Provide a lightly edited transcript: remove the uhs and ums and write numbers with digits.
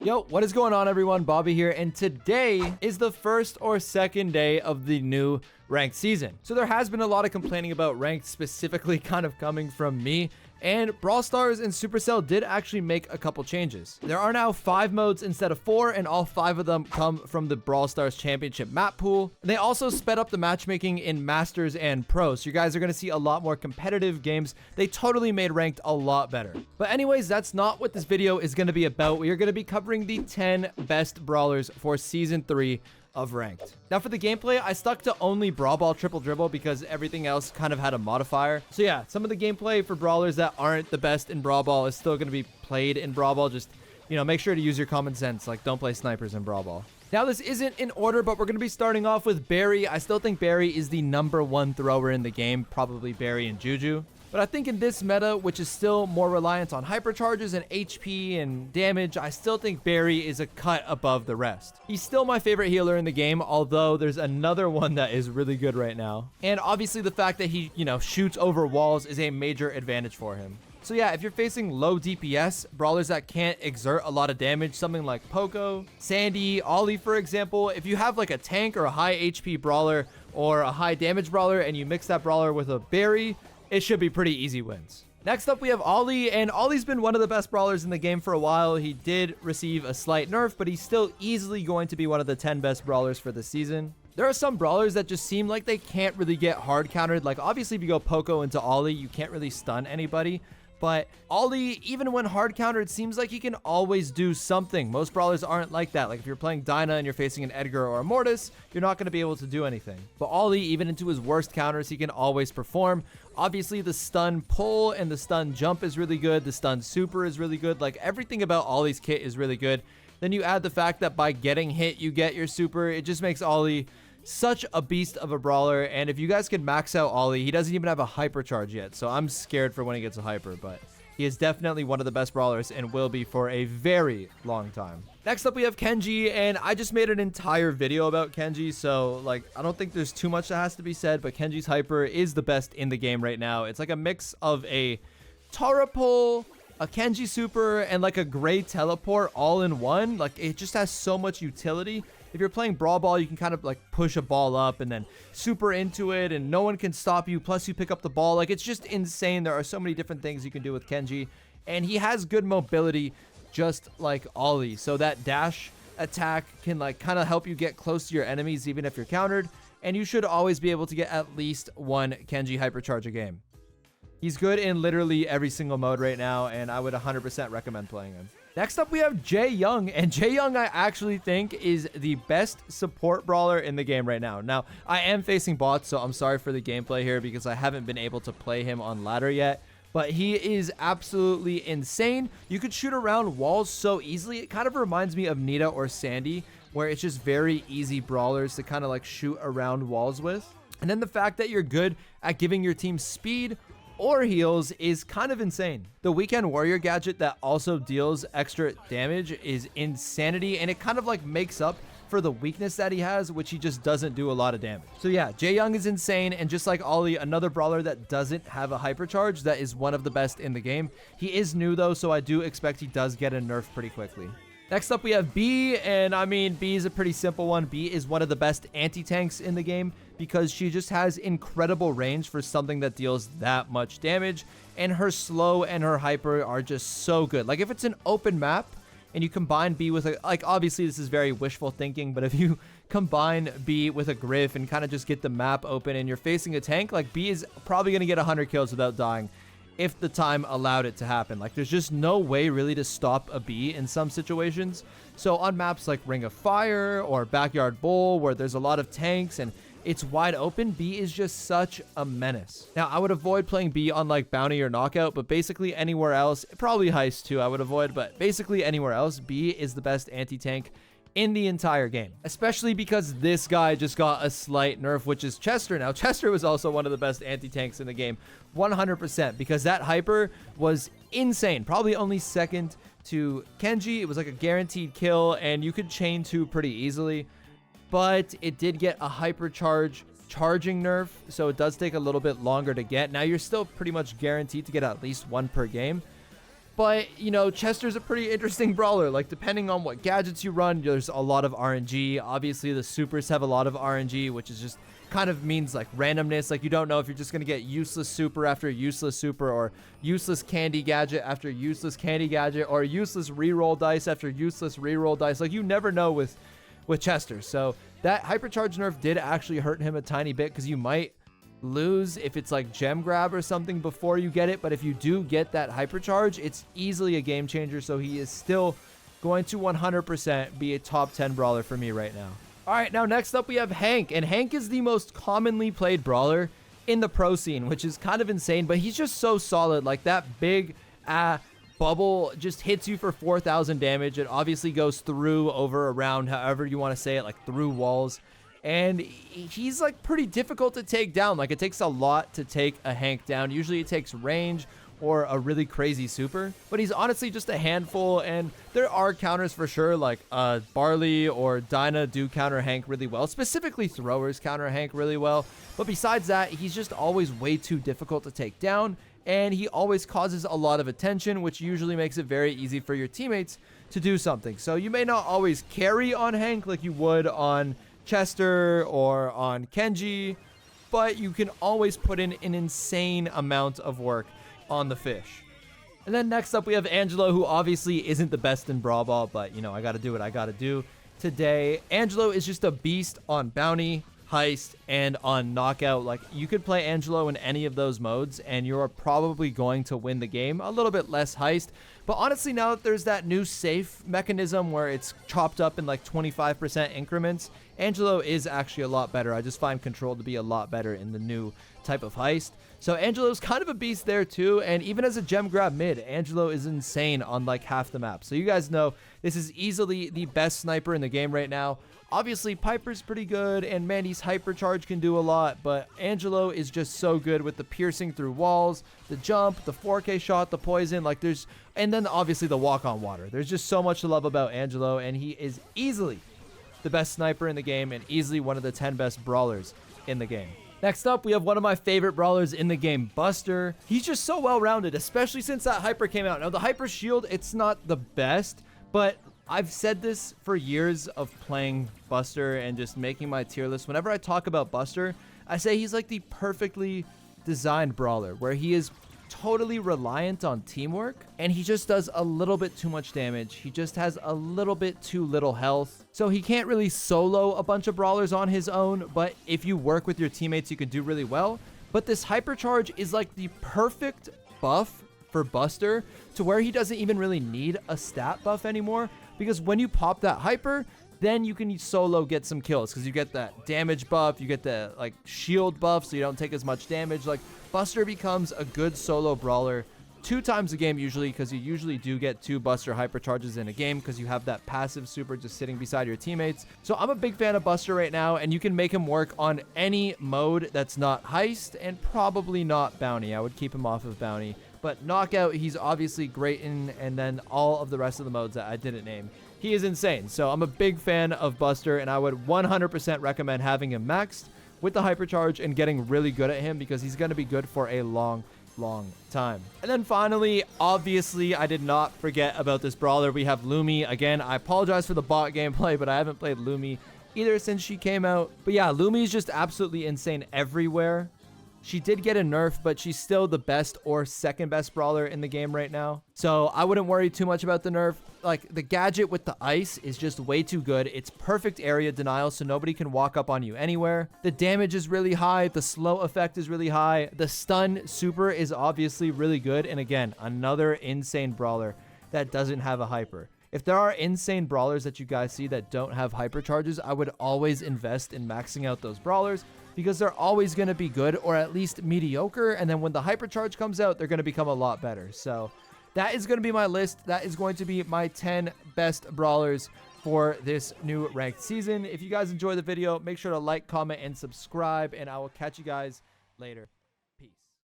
Yo, what is going on, everyone? Bobby here, and today is the first or second day of the new ranked season. So there has been a lot of complaining about ranked, specifically kind of coming from me, and Brawl Stars and Supercell did actually make a couple changes. There are now 5 modes instead of 4, and all 5 of them come from the Brawl Stars Championship map pool. They also sped up the matchmaking in Masters and Pro, so you guys are going to see a lot more competitive games. They totally made ranked a lot better. But anyways, that's not what this video is going to be about. We are going to be covering the 10 best brawlers for Season 3 of ranked. Now for the gameplay, I stuck to only Brawl Ball Triple Dribble because everything else kind of had a modifier. So yeah, some of the gameplay for brawlers that aren't the best in Brawl Ball is still going to be played in Brawl Ball. Just, you know, make sure to use your common sense. Like, don't play snipers in Brawl Ball. Now, this isn't in order, but we're going to be starting off with Barry. I still think Barry is the #1 thrower in the game, probably Barry and Juju. But I think in this meta, which is still more reliant on hypercharges and HP and damage, I still think Barry is a cut above the rest. He's still my favorite healer in the game, although there's another one that is really good right now. And obviously the fact that he, shoots over walls is a major advantage for him. So yeah, if you're facing low DPS, brawlers that can't exert a lot of damage, something like Poco, Sandy, Ollie, for example, if you have like a tank or a high HP brawler or a high damage brawler and you mix that brawler with a Barry, it should be pretty easy wins. Next up, we have Ollie, and Ollie's been one of the best brawlers in the game for a while. He did receive a slight nerf, but he's still easily going to be one of the 10 best brawlers for the season. There are some brawlers that just seem like they can't really get hard countered. Like, obviously, if you go Poco into Ollie, you can't really stun anybody. But Ollie, even when hard countered, seems like he can always do something. Most brawlers aren't like that. Like if you're playing Dyna and you're facing an Edgar or a Mortis, you're not going to be able to do anything. But Ollie, even into his worst counters, he can always perform. Obviously, the stun pull and the stun jump is really good. The stun super is really good. Like everything about Ollie's kit is really good. Then you add the fact that by getting hit, you get your super. It just makes Ollie such a beast of a brawler. And if you guys could max out Ollie, he doesn't even have a hypercharge yet, so I'm scared for when he gets a hyper, but he is definitely one of the best brawlers and will be for a very long time. Next up, we have Kenji, and I just made an entire video about Kenji, so like I don't think there's too much that has to be said, but Kenji's hyper is the best in the game right now. It's like a mix of a Tara pull, a Kenji super, and like a gray teleport all in one. Like it just has so much utility. If you're playing Brawl Ball, you can kind of like push a ball up and then super into it and no one can stop you. Plus you pick up the ball. Like it's just insane. There are so many different things you can do with Kenji, and he has good mobility just like Ollie. So that dash attack can like kind of help you get close to your enemies even if you're countered. And you should always be able to get at least one Kenji hypercharge a game. He's good in literally every single mode right now, and I would 100% recommend playing him. Next up, we have Jaeyoung, and Jaeyoung I actually think is the best support brawler in the game right now. Now, I am facing bots, so I'm sorry for the gameplay here because I haven't been able to play him on ladder yet, but he is absolutely insane. You could shoot around walls so easily. It kind of reminds me of Nita or Sandy, where it's just very easy brawlers to kind of like shoot around walls with. And then the fact that you're good at giving your team speed or heals is kind of insane. The Weekend Warrior gadget that also deals extra damage is insanity, and it kind of like makes up for the weakness that he has, which he just doesn't do a lot of damage. So yeah, Jaeyoung is insane, and just like Ollie, another brawler that doesn't have a hypercharge that is one of the best in the game. He is new though, so I do expect he does get a nerf pretty quickly. Next up, we have B, and I mean, B is a pretty simple one. B is one of the best anti-tanks in the game because she just has incredible range for something that deals that much damage, and her slow and her hyper are just so good. Like, if it's an open map and you combine B with a, like, obviously this is very wishful thinking, but if you combine B with a Griff and kind of just get the map open and you're facing a tank, like, B is probably going to get 100 kills without dying if the time allowed it to happen. Like, there's just no way really to stop a B in some situations. So on maps like Ring of Fire or Backyard Bowl, where there's a lot of tanks and it's wide open, B is just such a menace. Now, I would avoid playing B on like Bounty or Knockout, but basically anywhere else, probably Heist too, I would avoid, but basically anywhere else, B is the best anti-tank in the entire game, especially because this guy just got a slight nerf, which is Chester. Now, Chester was also one of the best anti-tanks in the game, 100%, because that hyper was insane. Probably only second to Kenji. It was like a guaranteed kill, and you could chain 2 pretty easily, but it did get a hypercharge charging nerf, so it does take a little bit longer to get. Now, you're still pretty much guaranteed to get at least 1 per game, But, you know, Chester's a pretty interesting brawler. Like, depending on what gadgets you run, there's a lot of RNG. Obviously, the supers have a lot of RNG, which is just kind of means like randomness. Like, you don't know if you're just going to get useless super after useless super, or useless candy gadget after useless candy gadget, or useless reroll dice after useless reroll dice. Like, you never know with Chester. So that hypercharge nerf did actually hurt him a tiny bit, because you might lose if it's like gem grab or something before you get it. But if you do get that hypercharge, it's easily a game changer. So he is still going to 100% be a top 10 brawler for me right now. All right, now next up we have Hank, and Hank is the most commonly played brawler in the pro scene, which is kind of insane, but he's just so solid. Like, that big bubble just hits you for 4,000 damage. It obviously goes through, over, around, however you want to say it, like through walls. And he's like pretty difficult to take down. Like, it takes a lot to take a Hank down. Usually it takes range or a really crazy super, but he's honestly just a handful. And there are counters for sure, like Barley or Dinah do counter Hank really well. Specifically, throwers counter Hank really well. But besides that, he's just always way too difficult to take down, and he always causes a lot of attention, which usually makes it very easy for your teammates to do something. So you may not always carry on Hank like you would on Chester or on Kenji, but you can always put in an insane amount of work on the fish. And then next up we have Angelo, who obviously isn't the best in Brawl Ball, but you know, I gotta do what I gotta do today. Angelo is just a beast on bounty, heist, and on knockout. Like, you could play Angelo in any of those modes and you're probably going to win the game. A little bit less heist, but honestly, now that there's that new safe mechanism where it's chopped up in like 25% increments, Angelo is actually a lot better. I just find control to be a lot better in the new type of heist. So Angelo's kind of a beast there too, and even as a gem grab mid, Angelo is insane on like half the map. So you guys know this is easily the best sniper in the game right now. Obviously, Piper's pretty good, and Mandy's hypercharge can do a lot, but Angelo is just so good with the piercing through walls, the jump, the 4K shot, the poison, like and then obviously the walk on water. There's just so much to love about Angelo, and he is easily the best sniper in the game and easily one of the 10 best brawlers in the game. Next up, we have one of my favorite brawlers in the game, Buster. He's just so well-rounded, especially since that hyper came out. Now, the hyper shield, it's not the best, but I've said this for years of playing Buster and just making my tier list. Whenever I talk about Buster, I say he's like the perfectly designed brawler, where he is totally reliant on teamwork, and he just does a little bit too much damage. He just has a little bit too little health, so he can't really solo a bunch of brawlers on his own, but if you work with your teammates, you can do really well. But this hypercharge is like the perfect buff for Buster, to where he doesn't even really need a stat buff anymore, because when you pop that hyper, then you can solo get some kills, because you get that damage buff, you get the like shield buff, so you don't take as much damage. Like, Buster becomes a good solo brawler 2 times a game usually, because you usually do get 2 Buster hypercharges in a game, because you have that passive super just sitting beside your teammates. So I'm a big fan of Buster right now, and you can make him work on any mode that's not heist, and probably not bounty. I would keep him off of bounty, but knockout he's obviously great in, and then all of the rest of the modes that I didn't name, he is insane. So I'm a big fan of Buster, and I would 100% recommend having him maxed with the hypercharge and getting really good at him, because he's going to be good for a long time. And then finally, obviously, I did not forget about this brawler. We have Lumi. Again, I apologize for the bot gameplay, but I haven't played Lumi either since she came out. But yeah, Lumi is just absolutely insane everywhere. She did get a nerf, but she's still the best or second best brawler in the game right now. So I wouldn't worry too much about the nerf. Like, the gadget with the ice is just way too good. It's perfect area denial, so nobody can walk up on you anywhere. The damage is really high. The slow effect is really high. The stun super is obviously really good. And again, another insane brawler that doesn't have a hyper. If there are insane brawlers that you guys see that don't have hypercharges, I would always invest in maxing out those brawlers, because they're always going to be good, or at least mediocre. And then when the hypercharge comes out, they're going to become a lot better. So that is going to be my list. That is going to be my 10 best brawlers for this new ranked season. If you guys enjoyed the video, make sure to like, comment, and subscribe, and I will catch you guys later.